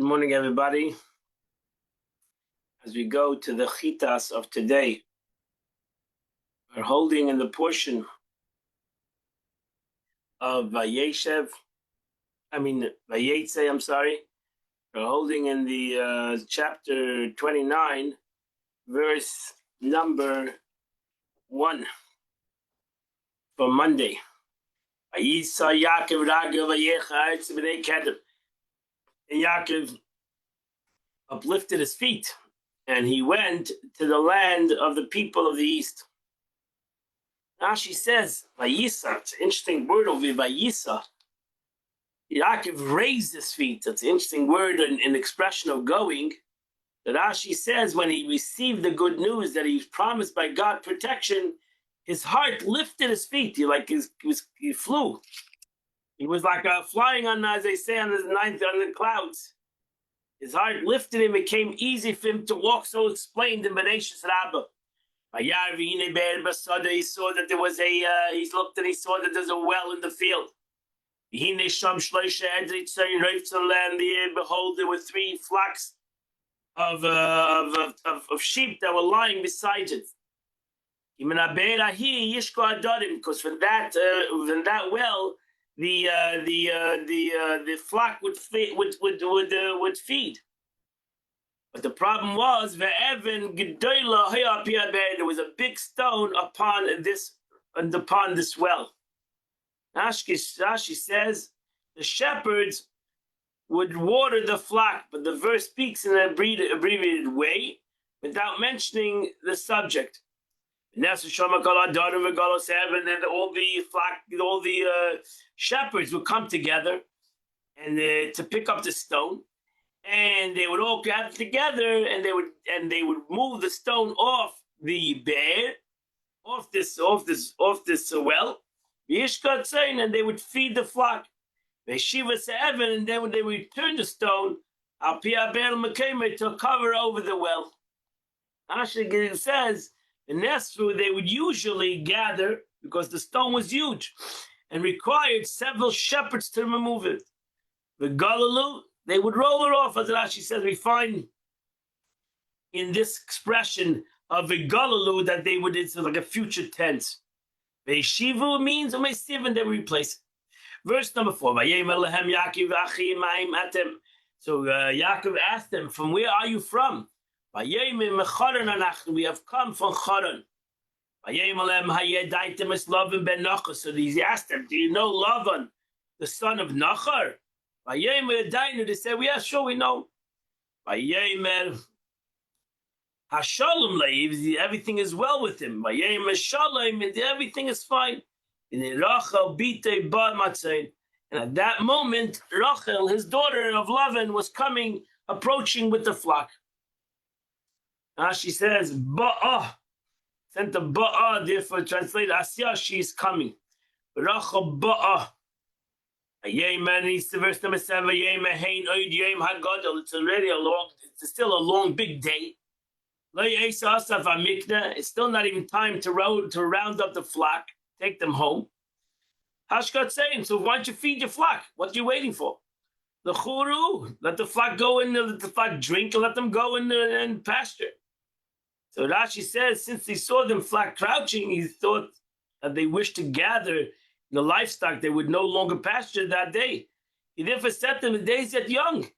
Good morning, everybody. As we go to the chitas of today, we're holding in the portion of Vayetze, I'm sorry. We're holding in the chapter 29, verse number 1 for Monday. And Yaakov uplifted his feet, and he went to the land of the people of the east. Rashi says, Vayisa, it's an interesting word over here, Vayisa. Yaakov raised his feet. That's an interesting word and expression of going. That Rashi says when he received the good news that he was promised by God protection, his heart lifted his feet. He flew. He was like flying on, as they say, on the clouds. His heart lifted him. It became easy for him to walk. So explained in Bereshis Rabbah. He saw that there was he looked and he saw that there's a well in the field. Behold, there were 3 flocks of sheep that were lying beside it. Because from that well, the flock would feed. But the problem was, there was a big stone upon this well. Rashi says the shepherds would water the flock, but the verse speaks in an abbreviated way without mentioning the subject. And then all the shepherds would come together and to pick up the stone. And they would all gather together, and they would move the stone off the bear, off this well, and they would feed the flock. And then when they would turn the stone, to cover over the well. Rashi says the Nesru, they would usually gather because the stone was huge and required several shepherds to remove it. The Galilu, they would roll it off, as Rashi says. We find in this expression of a galalu that they would, it's like a future tense. Ve'shivu means u'meisiv, they would replace it. Verse number 4. So Yaakov asked them, from where are you from? We have come from Charan. So he asked them, do you know Lavan, the son of Nachar? They said, yeah, sure, we know. Everything is well with him. Everything is fine. And at that moment, Rachel, his daughter of Lavan, was approaching with the flock. She says, Ba'ah. Sent the Ba'ah, therefore translated, Asya, she is coming. Rachel Ba'ah. Verse number 7. It's already it's still a long, big day. It's still not even time to round up the flock, take them home. Hashkat saying, so why don't you feed your flock? What are you waiting for? The churu, let the flock go in, let the flock drink, and let them go in pasture. So Rashi says, since he saw them flock crouching, he thought that they wished to gather the livestock. They would no longer pasture that day. He therefore said to them, the day is yet young.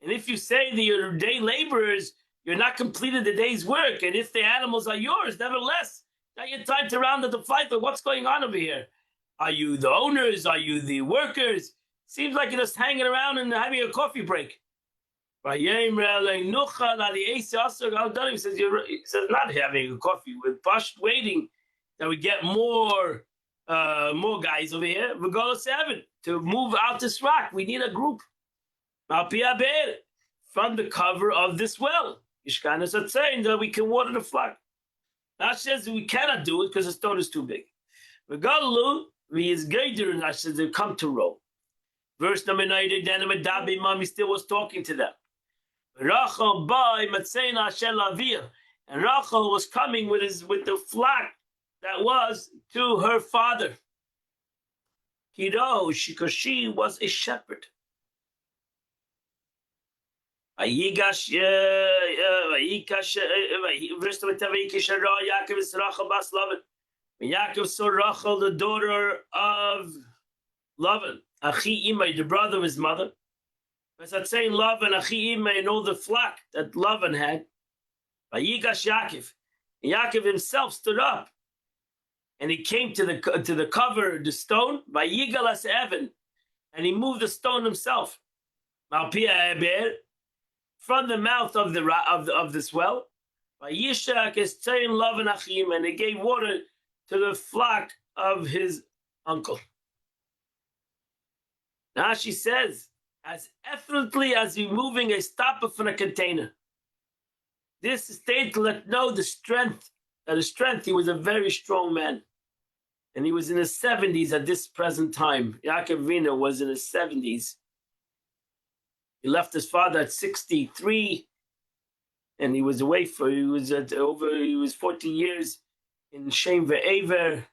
And if you say that you're day laborers, you're not completed the day's work. And if the animals are yours, nevertheless, not yet time to round up the fight. But what's going on over here? Are you the owners? Are you the workers? Seems like you're just hanging around and having a coffee break. He says, not having a coffee. We're waiting that we get more guys over here. We go to 7 to move out this rock. We need a group from the cover of this well. Ishkanas are saying that we can water the flock. That says we cannot do it because the stone is too big. Regardless, we is gaider, and that says they come to roll. Verse number 9. Then Madabi Mami still was talking to them. Rachel by Matzena Shel Avir, and Rachel was coming with the flock that was to her father. Because she was a shepherd. Vayigash, Vayikash, verse 27, Yaakov is Rachel bas Lavan. Yaakov saw Rachel, the daughter of Lavan, Achi Imai, the brother of his mother. As I'm saying, Lavan, Achi Imai, and all the flock that Lavan had. Vayigash Yaakov. Yaakov himself stood up, and he came to the cover, the stone, Vayigalas Evan, and he moved the stone himself. Malpia Eber, from the mouth of this well, Vayishak is saying Lavan Achim, and he gave water to the flock of his uncle. Now she says, as effortlessly as removing a stopper from a container. This state to let know the strength. He was a very strong man. And he was in his 70s at this present time. Yaakov Avinu was in his 70s. He left his father at 63, and he was away he was 40 years in Shem Ve'ever,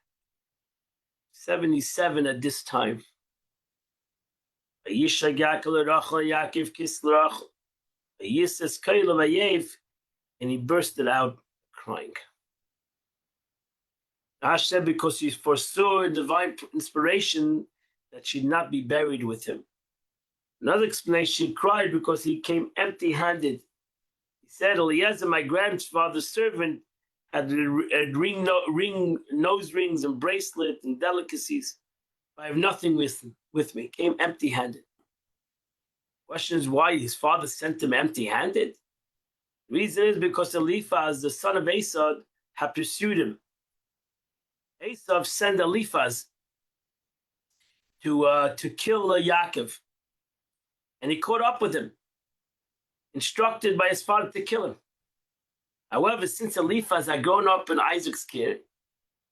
77 at this time. And he bursted out crying. Ash said because he foresaw divine inspiration that she'd not be buried with him. Another explanation, she cried because he came empty-handed. He said, Eliezer, my grandfather's servant, had nose rings and bracelet and delicacies. I have nothing with me. Came empty-handed. Question is why his father sent him empty-handed? The reason is because Eliphaz, the son of Esau, had pursued him. Esau sent Eliphaz to kill Yaakov. And he caught up with him, instructed by his father to kill him. However, since Eliphaz had grown up in Isaac's care, he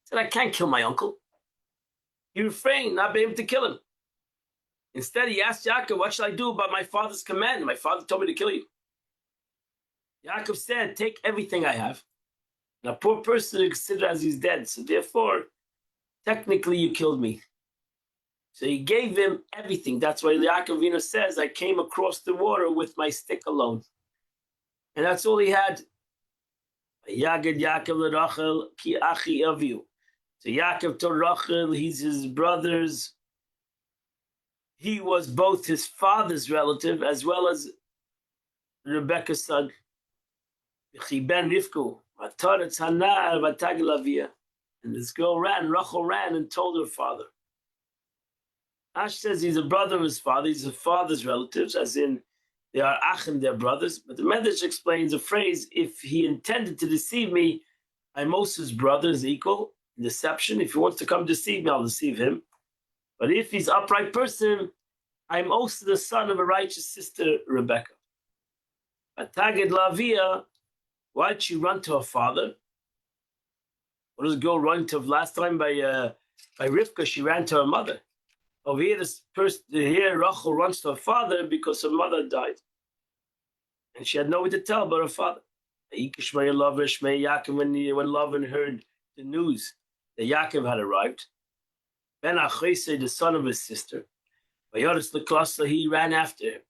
said, I can't kill my uncle. He refrained, not being able to kill him. Instead, he asked Yaakov, what shall I do about my father's command? My father told me to kill you. Yaakov said, take everything I have. And a poor person is considered as he's dead. So therefore, technically you killed me. So he gave him everything. That's why Yaakov Avinu says, I came across the water with my stick alone. And that's all he had. Yagad Yaakov Rachel ki achi aviu. So Yaakov told Rachel, he's his brother's. He was both his father's relative as well as Rebecca's son. Ben Rivku. And this girl Rachel ran and told her father. Ash says he's a brother of his father. He's his father's relatives, as in they are achim, they're brothers. But the Medrash explains a phrase, if he intended to deceive me, I'm also his brother, is equal in deception. If he wants to come deceive me, I'll deceive him. But if he's an upright person, I'm also the son of a righteous sister, Rebecca. Ataged Lavia, why'd she run to her father? What does a girl run to? Last time by Rivka, she ran to her mother. Over here, Rachel runs to her father because her mother died. And she had nobody to tell but her father. When Lavan heard the news that Yaakov had arrived, Ben Achese, the son of his sister, he ran after him.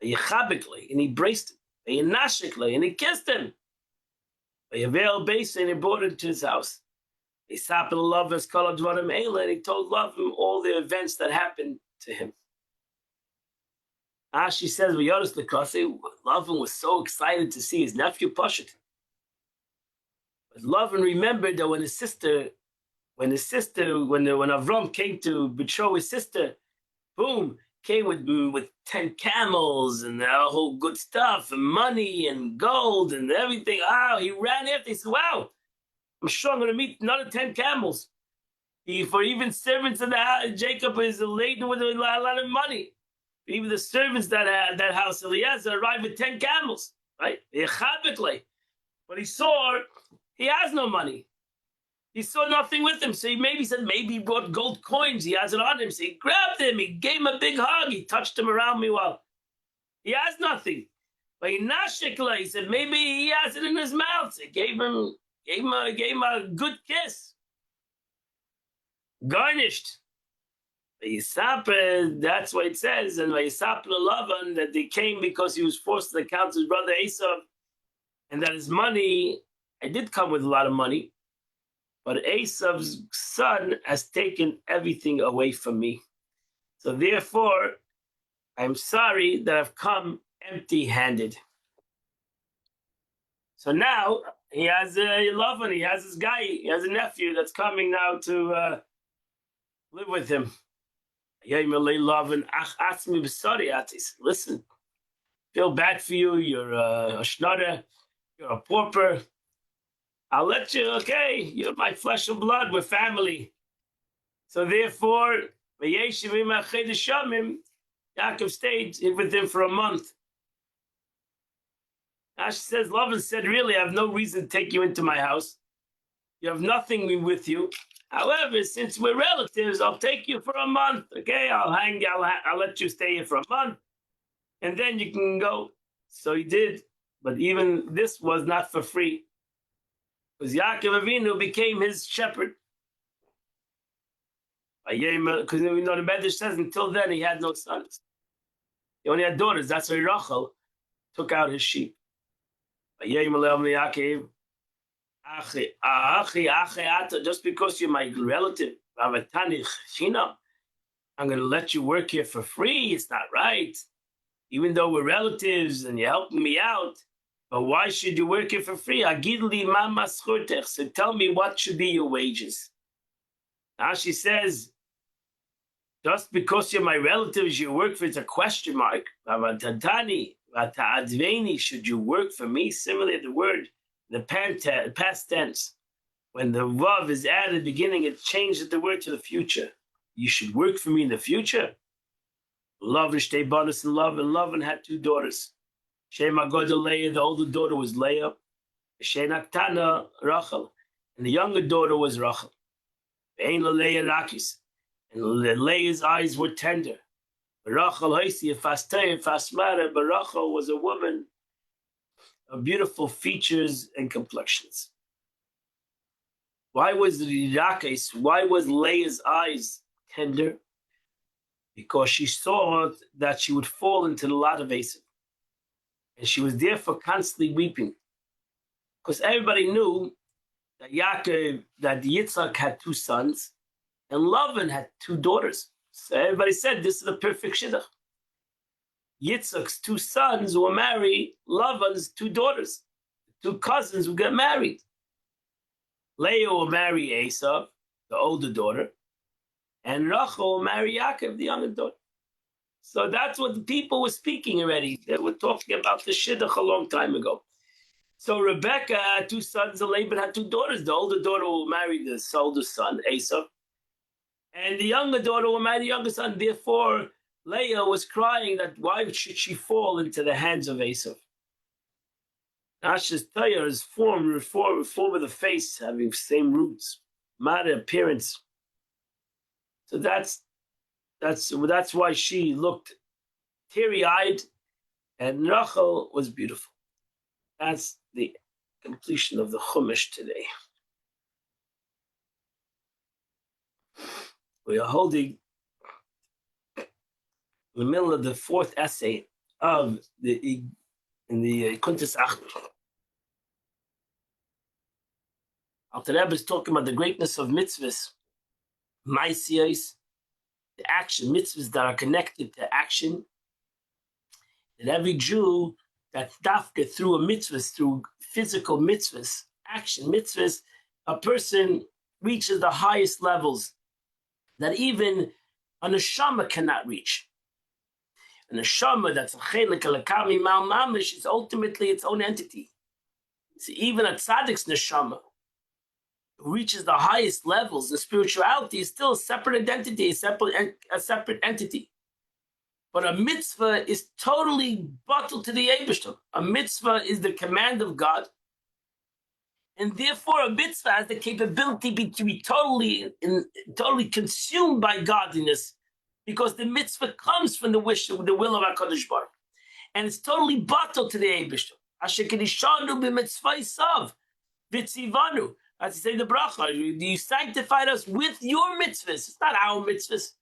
And he embraced him. And he kissed him. And he brought him to his house. He stopped in love as called Dvarim Eila, and he told Lavan all the events that happened to him. She says, Lavan was so excited to see his nephew Pashut. But Lavan remembered that when Avram came to betroth his sister, boom, came with 10 camels and whole good stuff and money and gold and everything. He ran after. He said, wow, I'm sure I'm going to meet another 10 camels. For even servants in the house, Jacob is laden with a lot of money. Even the servants that had that house, Eliezer, arrived with 10 camels, right? But he saw he has no money. He saw nothing with him. So he said, maybe he brought gold coins. He has it on him. So he grabbed him. He gave him a big hug. He touched him around me while he has nothing. But he said, maybe he has it in his mouth. So he gave him a good kiss. Garnished. Vayisapel, that's what it says, and Vayisapel Lavan, that they came because he was forced to account to his brother Esav, and that his money, I did come with a lot of money, but Esav's son has taken everything away from me. So therefore, I'm sorry that I've come empty-handed. So now he has a Lavan, he has this guy, he has a nephew that's coming now to live with him. Listen, feel bad for you. You're a schnotter. You're a pauper. I'll let you. Okay, you're my flesh and blood. We're family. So therefore, Yaakov stayed with him for a month. Ash says, Lavan said, really, I have no reason to take you into my house. You have nothing with you. However, since we're relatives, I'll take you for a month. Okay, I'll let you stay here for a month, and then you can go. So he did, but even this was not for free, because Yaakov Avinu became his shepherd. Because we know the Medrash says until then he had no sons. He only had daughters. That's why Rachel took out his sheep. Just because you're my relative, I'm going to let you work here for free. It's not right. Even though we're relatives and you're helping me out, but why should you work here for free? So tell me what should be your wages. Now she says, just because you're my relatives, you work for it's a question mark. Should you work for me? Similarly, the word, the past tense, when the vav is added beginning, it changes the word to the future. You should work for me in the future. Love and stay bonus and Lavan had two daughters. Shema Godel Leah, the older daughter was Leah. Shenaktana Rachel, and the younger daughter was Rachel. Ein Leah Rakis, and Leah's eyes were tender. Rachel Hoisi Fastay Fasmara, but Rachel was a woman of beautiful features and complexions. Why was Rakis? Why was Leah's eyes tender? Because she saw that she would fall into the lot of Esav. And she was therefore constantly weeping. Because everybody knew that Yitzchak had two sons, and Lavan had two daughters. So everybody said this is the perfect shidduch. Yitzchak's two sons will marry Lavan's two daughters. Two cousins will get married. Leah will marry Esav, the older daughter, and Rachel will marry Yaakov, the younger daughter. So that's what the people were speaking already. They were talking about the shidduch a long time ago. So Rebecca had two sons, and Laban had two daughters. The older daughter will marry the older son, Esav, and the younger daughter will marry the younger son. Therefore, Leah was crying that why should she fall into the hands of Esav? Asher's Tayar is form of the face, having same roots, matter appearance. So that's why she looked teary-eyed, and Rachel was beautiful. That's the completion of the Chumash today. We are holding in the middle of the fourth essay of the Kuntis Achmer. Alter Rebbe is talking about the greatness of mitzvahs, maasiyos, the action, mitzvahs that are connected to action. And every Jew that's dafka through a mitzvah, through physical mitzvahs, action mitzvahs, a person reaches the highest levels that even a neshama cannot reach. A neshama that's a chelik alakami mal mamish is ultimately its own entity. So even a tzaddik's neshama, who reaches the highest levels of spirituality, is still a separate identity, a separate entity. But a mitzvah is totally bottled to the Eibishter. A mitzvah is the command of God, and therefore a mitzvah has the capability to be totally consumed by godliness, because the mitzvah comes from the will of HaKadosh Baruch, and it's totally bottled to the Eibishter. Asher kedishanu b'mitzvaysav v'tzivanu. As you say the bracha, you sanctified us with your mitzvahs. It's not our mitzvahs.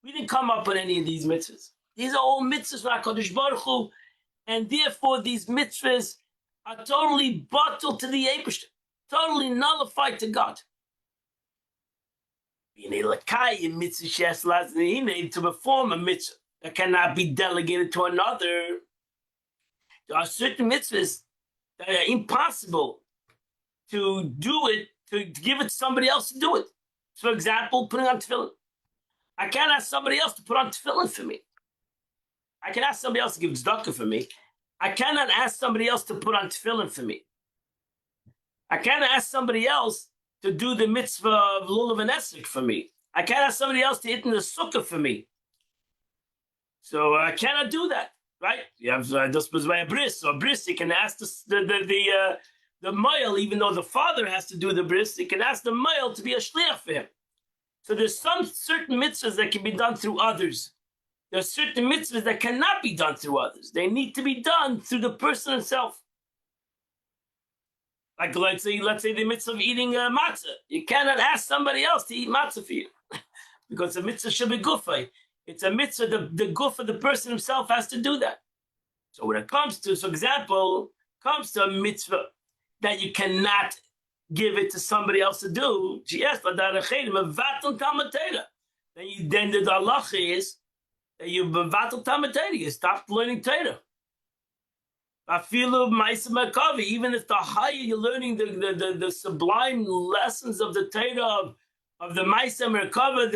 We didn't come up with any of these mitzvahs. These are all mitzvahs from HaKadosh Baruch Hu, and therefore these mitzvahs are totally bottled to the Eibishter, totally nullified to God. To perform a mitzvah that cannot be delegated to another. There are certain mitzvahs that are impossible to do it, to give it to somebody else to do it. For example, putting on tefillin. I can't ask somebody else to put on tefillin for me. I can ask somebody else to give tzedakah for me. I cannot ask somebody else to put on tefillin for me. I can't ask somebody else to do the mitzvah of lulav and esrog for me. I can't ask somebody else to eat in the sukkah for me. So I cannot do that, right? You have just by a bris. So a bris, you can ask the male, even though the father has to do the bris, you can ask the male to be a shliach for him. So there's some certain mitzvahs that can be done through others. There are certain mitzvahs that cannot be done through others. They need to be done through the person himself. Like let's say the mitzvah of eating matzah. You cannot ask somebody else to eat matzah for you because the mitzvah should be gufay. It's a mitzvah. The guf of the person himself has to do that. So when it comes to, for example, comes to a mitzvah that you cannot give it to somebody else to do, then the halacha is that you bevatel Talmud Torah, you stopped learning Torah. Even if the higher you're learning the sublime lessons of the Torah of the Ma'aseh Merkava,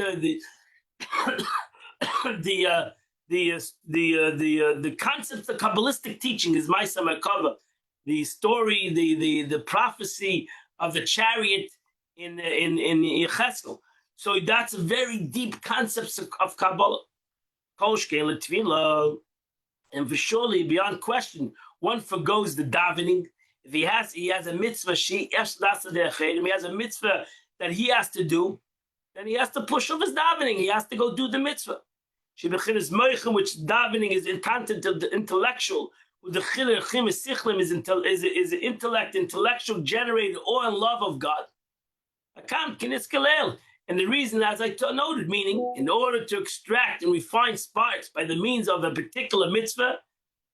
the concepts of Kabbalistic teaching is Ma'aseh Merkava, the story, the prophecy of the chariot in Yecheskel. So that's a very deep concepts of Kabbalah. And for surely, beyond question, one forgoes the davening. If he has a mitzvah, he has a mitzvah that he has to do, then he has to push off his davening. He has to go do the mitzvah. Which davening is in content of the intellectual. The chilur is intellect, intellectual, generated awe and love of God. And the reason, as I noted, meaning in order to extract and refine sparks by the means of a particular mitzvah,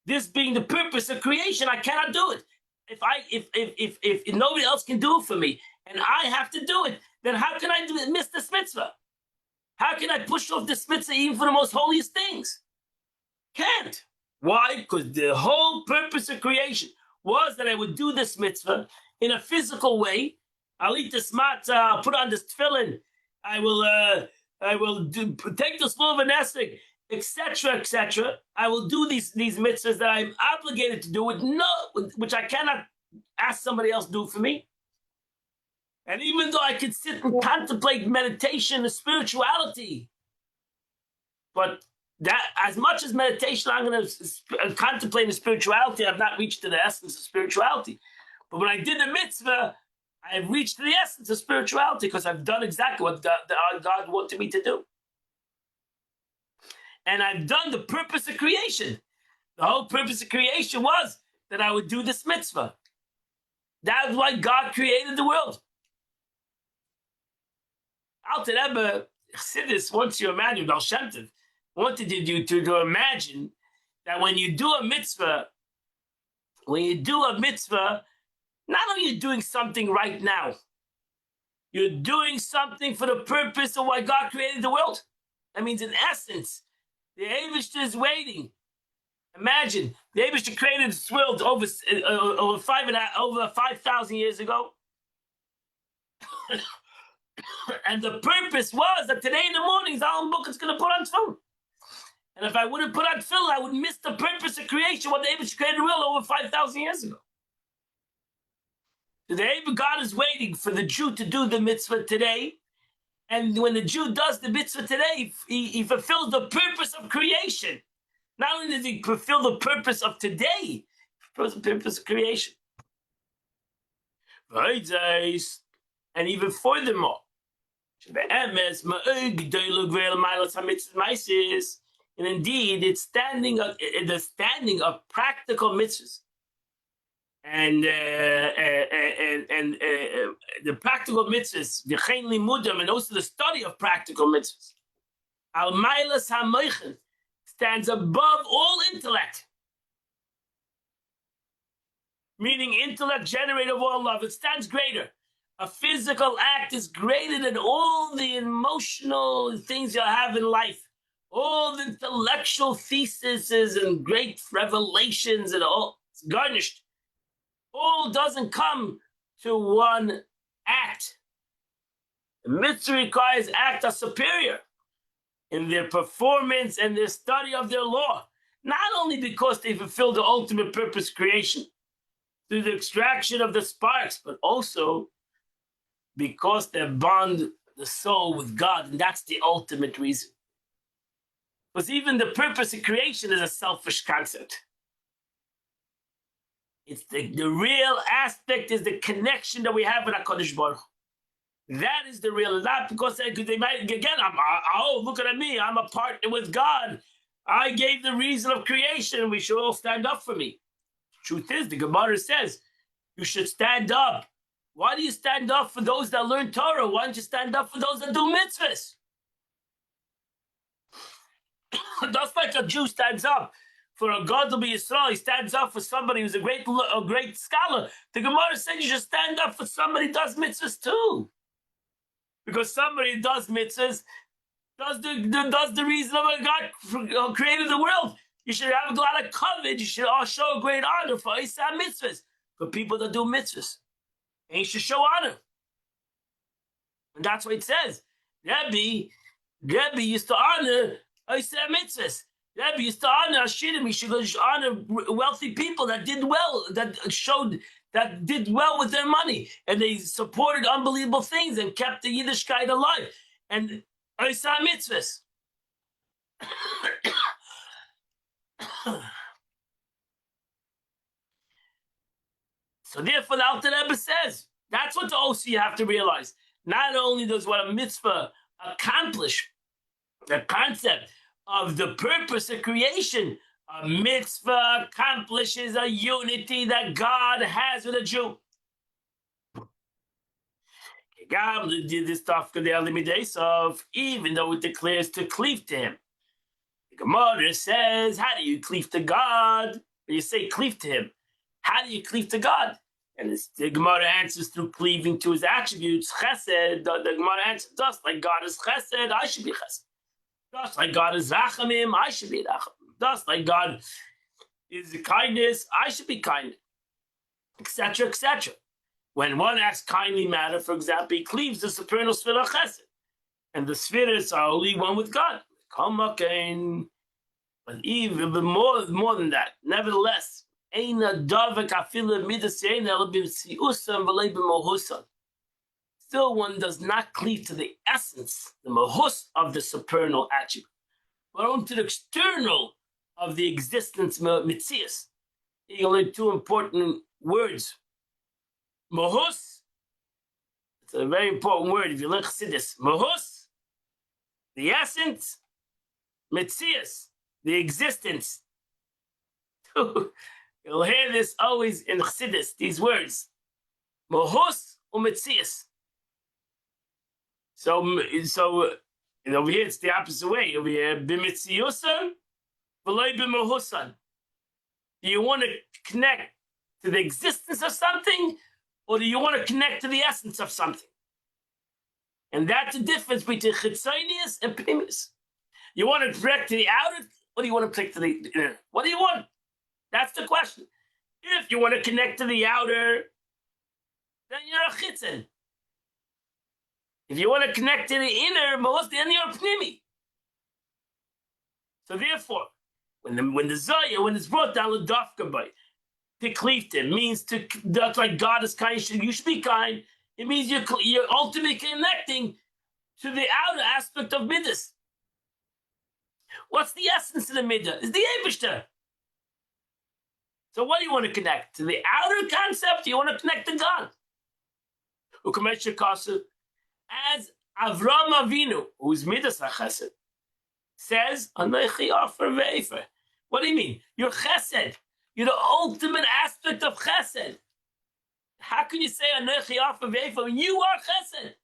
this being the purpose of creation, I cannot do it. If nobody else can do it for me, and I have to do it, then how can I miss this mitzvah? How can I push off this mitzvah even for the most holiest things? Can't. Why? Because the whole purpose of creation was that I would do this mitzvah in a physical way. I'll eat this matzah, I'll put on this tefillin, I will take this lulav and esrog, etc., etc. I will do these mitzvahs that I'm obligated to do which I cannot ask somebody else to do for me. And even though I could sit and contemplate meditation and spirituality, but that as much as meditation, I'm going to contemplate the spirituality, I've not reached to the essence of spirituality. But when I did the mitzvah, I've reached the essence of spirituality because I've done exactly what God wanted me to do. And I've done the purpose of creation. The whole purpose of creation was that I would do this mitzvah. That's why God created the world. Alter Rebbe, Chassidus, once you imagine, Baal Shem Tov wanted you to imagine that when you do a mitzvah, not only are you doing something right now, you're doing something for the purpose of why God created the world. That means, in essence, the Eibishter is waiting. Imagine, the Eibishter created this world over 5,000 years ago. And the purpose was that today in the morning, Zalman Book is going to put on tefillin. And if I wouldn't put on tefillin, I would miss the purpose of creation, what the Eibishter created the world over 5,000 years ago. Today, God is waiting for the Jew to do the mitzvah today. And when the Jew does the mitzvah today, he fulfills the purpose of creation. Not only does he fulfill the purpose of today, he fulfills the purpose of creation. And even furthermore, and indeed, it's the standing of practical mitzvahs. And the practical mitzvahs, and also the study of practical mitzvahs. Al Mailas HaMoichen stands above all intellect. Meaning intellect generator of all love. It stands greater. A physical act is greater than all the emotional things you have in life. All the intellectual theses and great revelations and all. It's garnished. All doesn't come to one act. The mitzvah requires acts are superior in their performance and their study of their law. Not only because they fulfill the ultimate purpose creation through the extraction of the sparks, but also because they bond the soul with God, and that's the ultimate reason. Because even the purpose of creation is a selfish concept. It's the real aspect is the connection that we have with HaKadosh Baruch Hu. That is the real, not because they might, again, oh, look at me, I'm a partner with God. I gave the reason of creation, we should all stand up for me. Truth is, the Gemara says, you should stand up. Why do you stand up for those that learn Torah? Why don't you stand up for those that do mitzvahs? Just like a Jew stands up for a God to be Yisrael, he stands up for somebody who's a great scholar. The Gemara said you should stand up for somebody who does mitzvahs too. Because somebody who does mitzvahs does the reason of God created the world. You should have a lot of courage. You should all show a great honor for Isa mitzvahs, for people that do mitzvahs. And you should show honor. And that's what it says. Rebbe used to honor Isa mitzvahs. Rebbe used to honor Ashirim. He should honor wealthy people that did well, that did well with their money. And they supported unbelievable things and kept the Yiddishkeit alive. And Isa mitzvahs. So therefore, the Alter Rebbe says, that's what the OC you have to realize. Not only does what a mitzvah accomplish, the concept of the purpose of creation, a mitzvah accomplishes a unity that God has with a Jew. God did this stuff of even though it declares to cleave to him. The Gemara says, how do you cleave to God? When you say cleave to him, how do you cleave to God? And the Gemara answers through cleaving to his attributes. Chesed, the Gemara answers, just like God is chesed, I should be chesed. Just like God is rachamim, I should be rachamim. Just like God is kindness, I should be kind, etc., etc. When one acts kindly matter, for example, he cleaves the supernal sphere of chesed. And the spheres are only one with God. But even more than that, nevertheless, still one does not cleave to the essence, the mahus of the supernal attribute, but only to the external of the existence mitzias. You learn two important words. Mahus, it's a very important word if you learn Chassidus. Mahus, the essence, mitzias, the existence. You'll hear this always in Chassidus, these words. Mahus u'metzias. So over here it's the opposite way. Over here, b'metziusan, v'loi b'mahusan. Do you want to connect to the existence of something, or do you want to connect to the essence of something? And that's the difference between chitzonius and pnimius. You want to connect to the outer, or do you want to connect to the inner? What do you want? That's the question. If you want to connect to the outer, then you're a chitzon. If you want to connect to the inner, then you're a pnimi. So therefore, when it's brought down the dafka by to cleave to means to, that's like God is kind. You should be kind. It means you're ultimately connecting to the outer aspect of midas. What's the essence of the midah? It's the Eibishter. So what do you want to connect? To the outer concept? You want to connect to God. As Avram Avinu, who's Midas HaChesed, says, Anochi Ofer Ve'efer. What do you mean? You're Chesed. You're the ultimate aspect of Chesed. How can you say Anochi Ofer Ve'efer when you are Chesed?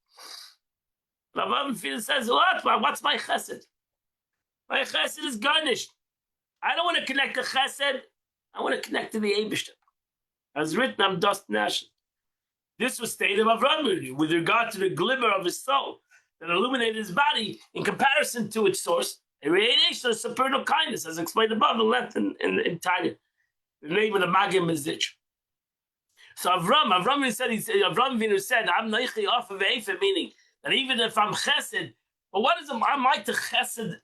Avram Avinu says, what? What's my Chesed? My chesed is garnished. I don't want to connect to chesed. I want to connect to the Eibishter. As written, I'm dust and ashes. This was stated of Avraham with regard to the glimmer of his soul that illuminated his body in comparison to its source, a radiation of supernal kindness, as explained above in length in Tanya. The name of the Magim is Zich. So Avram Avinu said, I'm Neichi off of Eifer, meaning that even if I'm chesed, but what is am I to chesed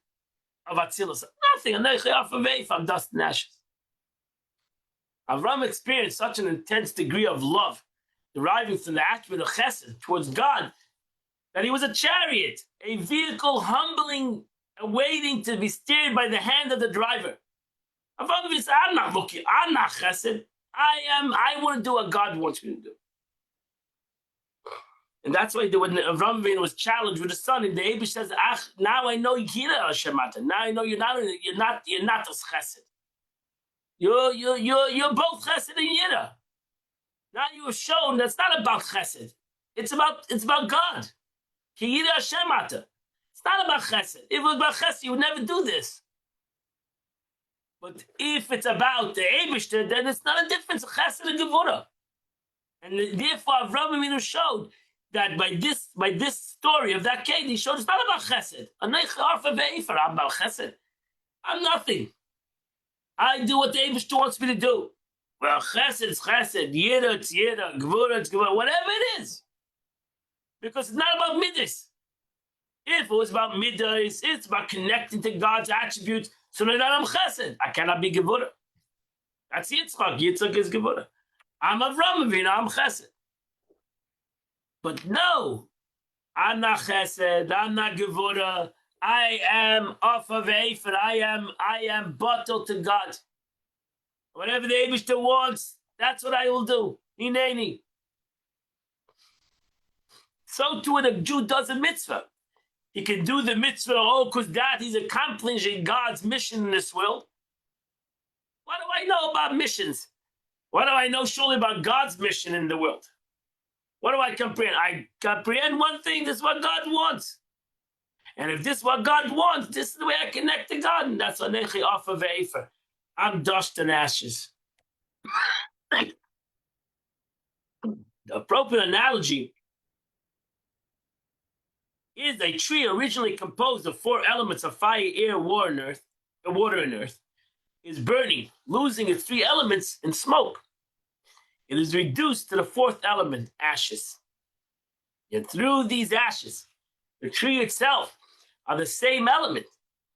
of Atzilus? Nothing. I'm Neichi off of Eifer, I'm dust and ashes. Avram experienced such an intense degree of love deriving from the attribute of chesed towards God that he was a chariot, a vehicle humbling and waiting to be steered by the hand of the driver. Avram said, I'm not looking, I'm not chesed. I want to do what God wants me to do. And that's why when Avram Avinu was challenged with his son, and the Eibush says, now I know Yira Shemata. Now I know you're not as chesed. You're both chesed and Yira. Now you have shown that's not about chesed. It's about God. Ki Yira Shemata. It's not about chesed. If it was about chesed, you would never do this. But if it's about the Eibishter, then it's not a difference, chesed and gevura. And therefore, Avraham Avinu showed that by this story of that case, he showed it's not about chesed. I'm about chesed. I'm nothing. I do what the Eibishter wants me to do. Well, chesed is chesed, yira it's yira, gevura it's gevura, whatever it is. Because it's not about midas. If it was about midas, it's about connecting to God's attributes. So then I'm chesed. I cannot be gevura. That's Yitzchak. Yitzchak is gevura. I'm Avram Avinu. I'm chesed. But no, I'm not chesed. I'm not gevura. I am off of Eifer. I am bottled to God. Whatever the Eibishter wants, that's what I will do. Hineni. So too when a Jew does a mitzvah. He can do the mitzvah, because that he's accomplishing God's mission in this world. What do I know about missions? What do I know surely about God's mission in the world? What do I comprehend? I comprehend one thing, this is what God wants. And if this is what God wants, this is the way I connect to God. And that's what Nechi off of Eifer. I'm dust and ashes. The appropriate analogy is a tree originally composed of 4 elements of fire, air, water, and earth, is burning, losing its 3 elements in smoke. It is reduced to the 4th element, ashes. Yet through these ashes, the tree itself are the same element.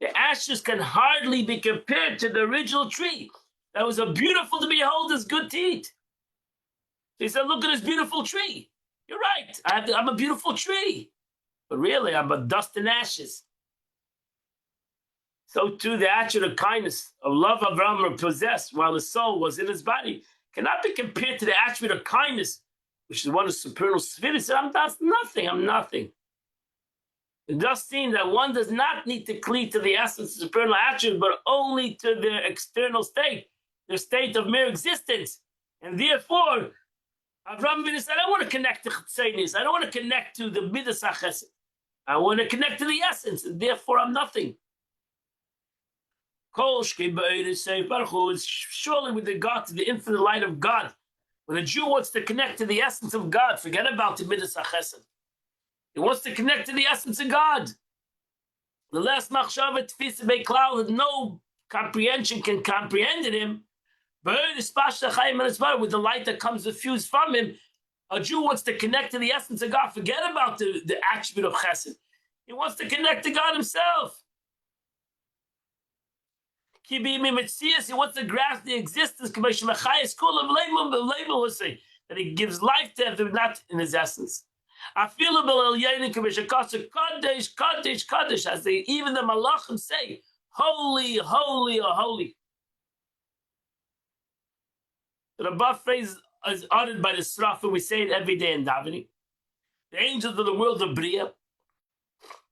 The ashes can hardly be compared to the original tree that was a beautiful to behold, is good to eat. So he said, look at this beautiful tree. You're right, I'm a beautiful tree. But really, I'm but dust and ashes. So too, the attribute of kindness, of love Avraham possessed while his soul was in his body, cannot be compared to the attribute of kindness, which is one of supernal spheres. He said, I'm nothing, I'm nothing. It does seem that one does not need to cleave to the essence of supernal attribute, but only to their external state, their state of mere existence. And therefore, Avraham Avinu said, I want to connect to Chtzainis. I don't want to connect to the Midas HaChesed. I want to connect to the essence, and therefore I'm nothing. Surely with regard to the infinite light of God, when a Jew wants to connect to the essence of God, forget about the Midas HaChesed. He wants to connect to the essence of God. The last machshava tfisa beklal that no comprehension can comprehend in him, but with the light that comes diffused from him, a Jew wants to connect to the essence of God. Forget about the attribute of chesed. He wants to connect to God himself. He wants to grasp the existence that he gives life to them, not in his essence. As even the malachim say, holy, holy, or holy. The above phrase is uttered by the Srafim. We say it every day in davening. The angels of the world of Bria,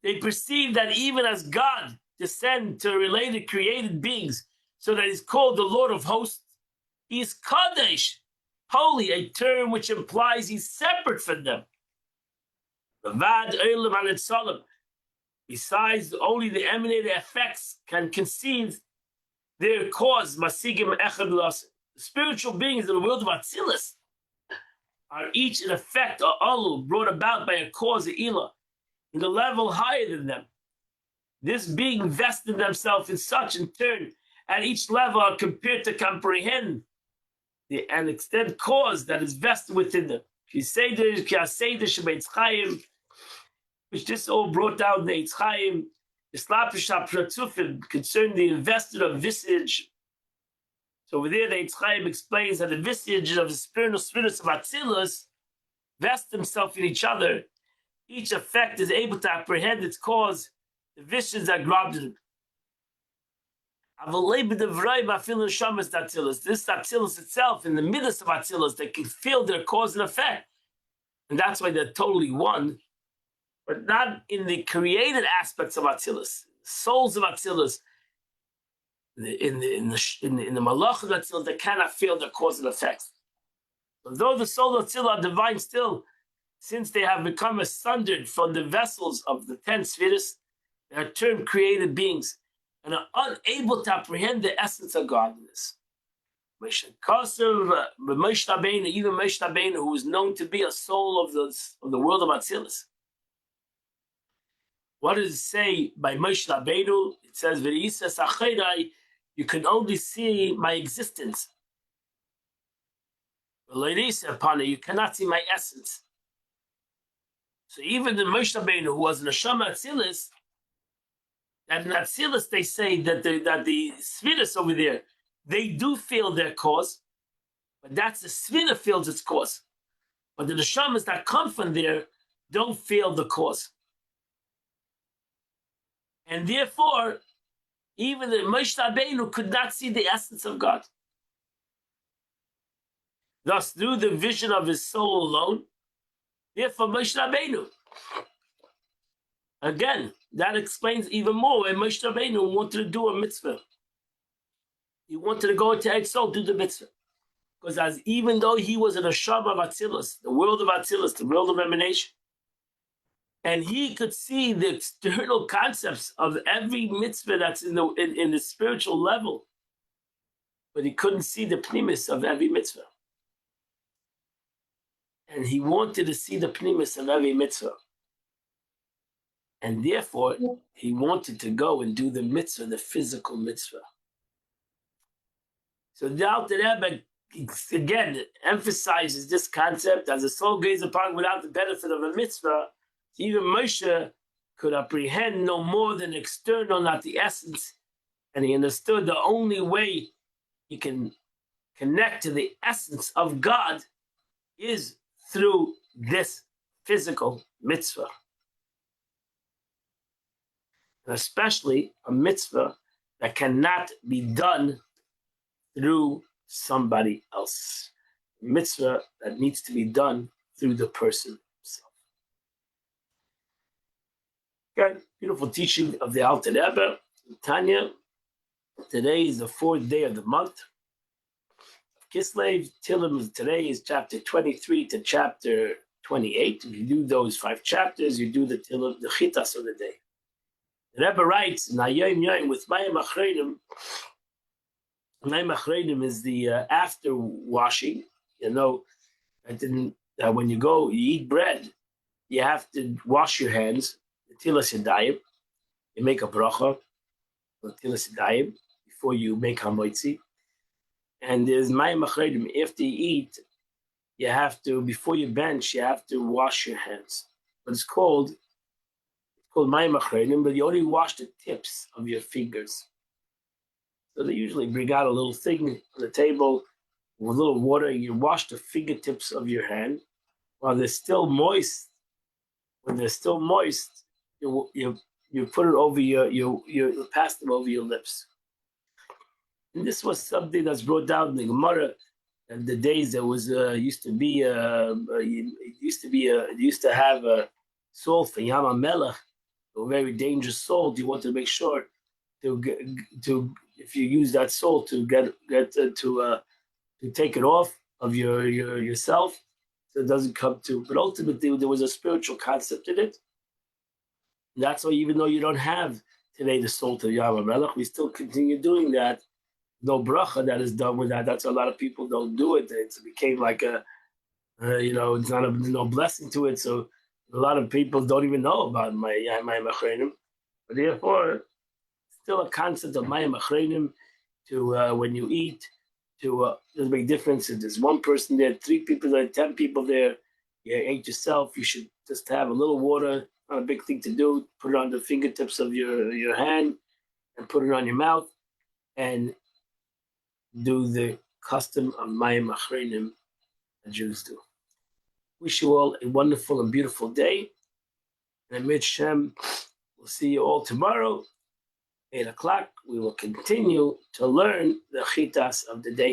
they perceive that even as God descend to related created beings, so that he's called the Lord of hosts, he is Kadesh, holy, a term which implies he's separate from them. Besides, only the emanated effects can conceive their cause. Masigim echad las. Spiritual beings in the world of Atzilus are each an effect or alul brought about by a cause of ilah in the level higher than them. This being vested themselves in such in turn at each level are compared to comprehend an extent cause that is vested within them. Which this all brought down the Eitz Chaim, concerning the invested of visage. So over there, the Eitz Chaim explains that the visage of the spiritual spirits of Atzilus vest themselves in each other. Each effect is able to apprehend its cause. The visions are grabbed in. This Atzilus itself, in the midst of Atzilus, they can feel their cause and effect. And that's why they're totally one, but not in the created aspects of Atzilus. Souls of Atzilus, in the Malach of Atzilus, they cannot feel their cause and effects. Although the souls of Atzilus are divine still, since they have become sundered from the vessels of the 10 spheres, they are termed created beings and are unable to apprehend the essence of godliness. Even Moshe Rabbeinu, who is known to be a soul of the world of Atzilus. What does it say by Moshe Rabbeinu? It says, you can only see my existence. You cannot see my essence. So even the Moshe Rabbeinu, who was in Neshama Atzilus, and in Atzilus they say that the Sfiras over there, they do feel their cause, but that's the Sfira feels its cause. But the Neshamas that come from there don't feel the cause. And therefore, even the Moshe Rabbeinu could not see the essence of God. Thus, through the vision of his soul alone, therefore Moshe Rabbeinu. Again, that explains even more why Moshe Rabbeinu wanted to do a mitzvah. He wanted to go into Etzol, do the mitzvah. Because even though he was in a Shab of Atzilus, the world of Atzilus, the world of emanation, and he could see the external concepts of every mitzvah that's in the spiritual level, but he couldn't see the pnimis of every mitzvah. And he wanted to see the pnimis of every mitzvah. And therefore, he wanted to go and do the mitzvah, the physical mitzvah. So the Alter Rebbe, again, emphasizes this concept as a soul gazes upon without the benefit of a mitzvah. Even Moshe could apprehend no more than external, not the essence. And he understood the only way he can connect to the essence of God is through this physical mitzvah. And especially a mitzvah that cannot be done through somebody else. A mitzvah that needs to be done through the person himself. Okay, beautiful teaching of the Alter Rebbe, Tanya. Today is the 4th day of the month of Kislev. Tillim today is chapter 23 to chapter 28. If you do those 5 chapters, you do the Tillim, the Chitas of the day. The Rebbe writes, Nayim Yayim with Mayim Achreidim. Mayim Achreidim is the after washing. You know, when you go, you eat bread, you have to wash your hands. Tilas Yadayim, you make a bracha, Tilas Yadayim, before you make hamoitzi. And there's Mayim Achreidim. After you eat, you have to, before you bench, you have to wash your hands. But it's called Mayim Achreidim, but you only wash the tips of your fingers. So they usually bring out a little thing on the table with a little water, and you wash the fingertips of your hand while they're still moist. When they're still moist, you put it over you pass them over your lips. And this was something that's brought down in the Gemara. And the days there was used to have a salt for Yam HaMelech, a very dangerous salt. You want to make sure to if you use that salt to to take it off of yourself, so it doesn't come to. But ultimately, there was a spiritual concept in it. That's why even though you don't have today the salt of Yam HaMelech, we still continue doing that. No bracha that is done with that. That's a lot of people don't do it. It became like it's not no blessing to it. So a lot of people don't even know about Mayim Achreinim. But therefore, still a concept of Mayim Achreinim to when you eat. There's a big difference. If there's one person there, 3 people there, 10 people there, you ate yourself. You should just have a little water. Not a big thing to do. Put it on the fingertips of your hand and put it on your mouth and do the custom of Mayim Achreinim that Jews do. Wish you all a wonderful and beautiful day. And Amid Shem, we'll see you all tomorrow, 8 o'clock. We will continue to learn the chitas of the day.